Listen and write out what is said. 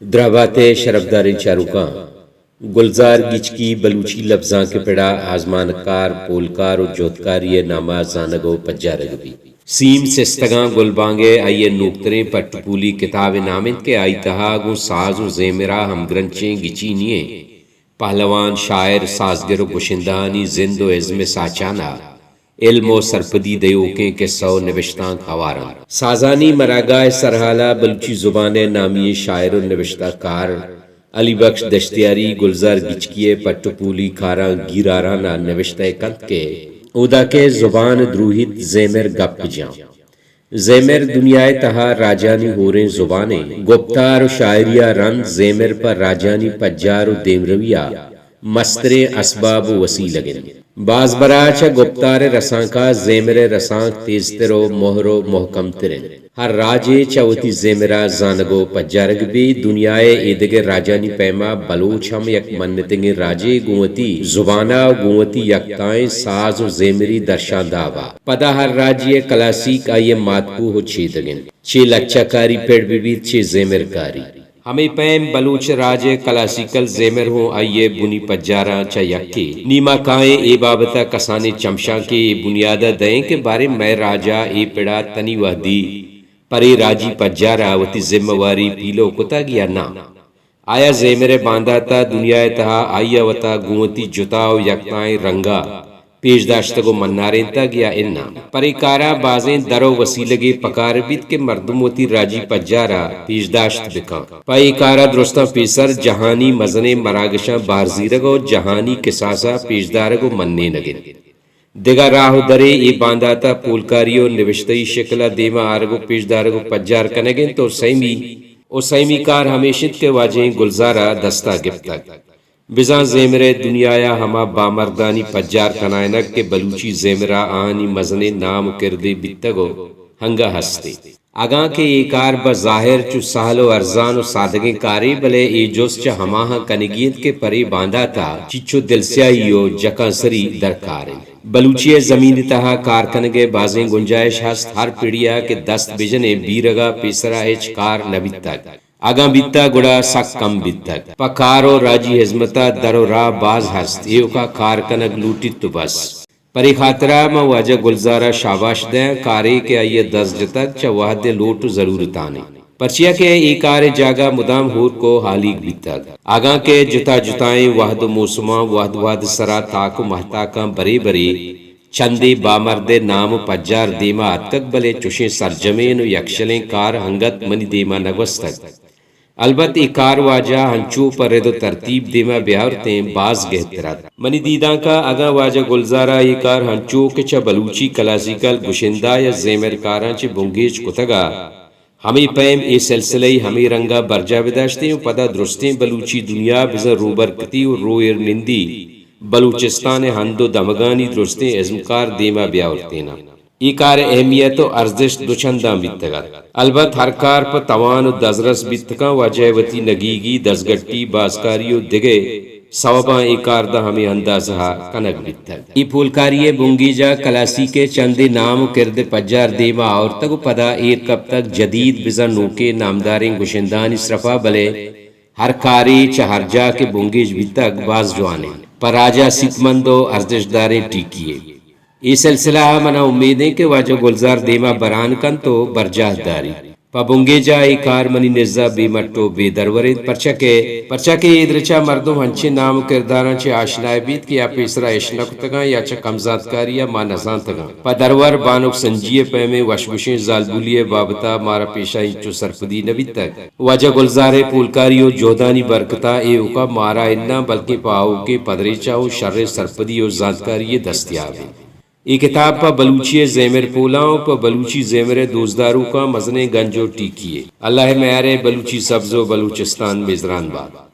درابات شرفدار چاروکاں گلزار گچکی بلوچی لفظاں کے پڑا آزمانکار پولکار و جوتکاری نامہ زانگو پجارگ بھی سیم سستگاں گلبانگے آئیے نوکتریں پٹپولی کتاب نامت کے آئی تہاگو ساز و زیمرا ہم گرنچیں گچینیے پہلوان شاعر سازگر و گشندانی زند و عزم ساچانا علم و سرپدی دیوکیں کے سو نوشتاں خوارن سازانی مراگاہ سرحالہ بلوچی زبان نامی شاعر و نوشتہ کار علی بخش دشتیاری گلزار گچکیے پٹپولی کھارا گیرارانا نوشتہ کنت کے اودا کے زبان دروہت زیمر گپ جاں زیمر دنیا تہا راجانی ہوریں زبانیں گپتار و شاعریہ رند زیمر پر راجانی پجار و دیمرویہ مسترے اسباب و وسیع لگن باز براچا گپتار رسانکا زیمر رسانک تیزتر و مہر و محکم ترن ہر راجے چوتی زیمرا زانگو پجارگ بھی دنیائے ایدگر راجانی پیما بلوچ ہم یک منتنگ راجے گوتی زبانہ و گوتی یکتائیں ساز و زیمری درشان داوا پدا ہر راجی کلاسیک آئیے ماتپو ہو چھیدگن چھ لچہ کاری پیڑ بیبیت چھ زیمر کاری ہمیں پیم بلوچ راج کلاسیکل زیمر ہوں آئیے بنی پجارا چا یکی نیما کائیں اے بابتا کسانے چمشاں کے بنیادہ دیں کے بارے میں راجا اے پڑا تنی وحدی پرے راجی پجارا وتی ذمہ واری پیلو کتا گیا نا آیا زیمر باندھا تا دنیا تہا آیا وتا گونتی جتاو یکتائیں رنگا پیش داشتگو مناریں تا گیا اننا پرے کارا بازیں درو وسیلگے پکار بیت کے مردموتی راجی پجارا پیش داشت بکا پائی کارا درستہ پیسر جہانی مزنے مراگشاں بارزیرگو جہانی کساسا پیش دارگو مننے نگن دگا راہو درے ای بانداتا پولکاریو نوشتئی شکلہ دیما آرگو پیش دارگو پجار کنگن تو سیمی کار ہمیشت کے واجہیں گلزارا دستا گفتگ بزاں زیمر دنیایا ہما بامردانی پجار کنائنک کے بلوچی زیمرا آنی مزنے نام کردے بیتگو ہنگا ہستے اگاں کے یہ کار بظاہر چو سہل و ارزان و سادگیں کاری بلے ای جوس چا ہماہاں کنگیت کے پری باندھا تا چچو دلسیائیو جکاں سری درکارے بلوچی زمین تہا کارکنگے بازیں گنجائش ہست ہر پیڑیا کے دست بجنے بیرگا پیسرا ہچ کار نبیتگ آگاں بیتا گڑا سک کم بیتگ پکارو راجی حزمتا درو را باز ہست ایو کا کارکنگ لوٹیت تو بس پری خاطرہ ما واجہ گلزارہ شاباش دیں کارے کے آئیے دس جتک چا وحد لوٹ ضرورتانے پرچیا کے ای کار جاگا مدام ہور کو حالیگ بیتگ آگاں کے جتا جتائیں وحد موسماں وحد سرا تاک محتاکاں برے برے چندے بامرد نام پجار دیما اتک بلے چوشیں سرجمین و یکشلیں کار ہنگت منی دیما نگوستگ البت ای کار واجہ ہنچو پر رد و ترتیب دیما بیارتیں باز گہترات منی دیداں کا اگا واجہ گلزارہ ای کار ہنچو کچا بلوچی کلاسیکل گشندہ یا زیمر کاران چے بنگیج کتگا ہمیں پیم ای سلسلے ہمیں رنگا برجا بداشتے ہیں پدا درستیں بلوچی دنیا بزن روبر کتی و رویر نندی بلوچستان ہندو دمگانی درستیں ازمکار دیما بیاورتینا ای کار اہمیت و ارزش دوچندان بیتگا البت ہر کار پا توان و دزرس بیتگا واجہ وتی نگیگی دزگٹی بازکاری و دگے سواباں ای کار دا ہمیں اندازہ کنگ بیتگ ای پولکاری بنگی جا کلاسی کے چندے نام کرد پجار دیما اور تک پدا ایر کب تک جدید بزن نوکے نامداریں گشندانی صرفا بلے ہر کاری چہر جا کے بنگیج بیتگ باز جوانے پر راجہ سکمندو ارزش داریں ٹیکیے ای سلسلہ منا امیدیں کہ واجہ گلزار دیما بران کن تو برجاہ داری پا بنگے جا ای کار منی نزا بے مٹو بے درورید پرچا کے ادرچا مردم ہنچے نام کرداران چے آشنائے بیت کہ یا پیسرا اشنک تگا یا چا کمزادکاری یا ما نزان تگا پا درور بانک سنجیے پیمے وشوشیں زالبولیے بابتا مارا پیشا انچو سرپدی نبی تک واجہ گلزار پولکاری و جہدانی برکتا اے اوکا مارا اننا بلکہ پاؤ کے پدرے چاہو شر سرپدی و زادکاری دستیاب ہے یہ کتاب پا بلوچی زیمر پولاؤں پا بلوچی زیمر دوزداروں کا مزنے گنجو ٹیکیے اللہ میارے بلوچی سبز و بلوچستان میزران باد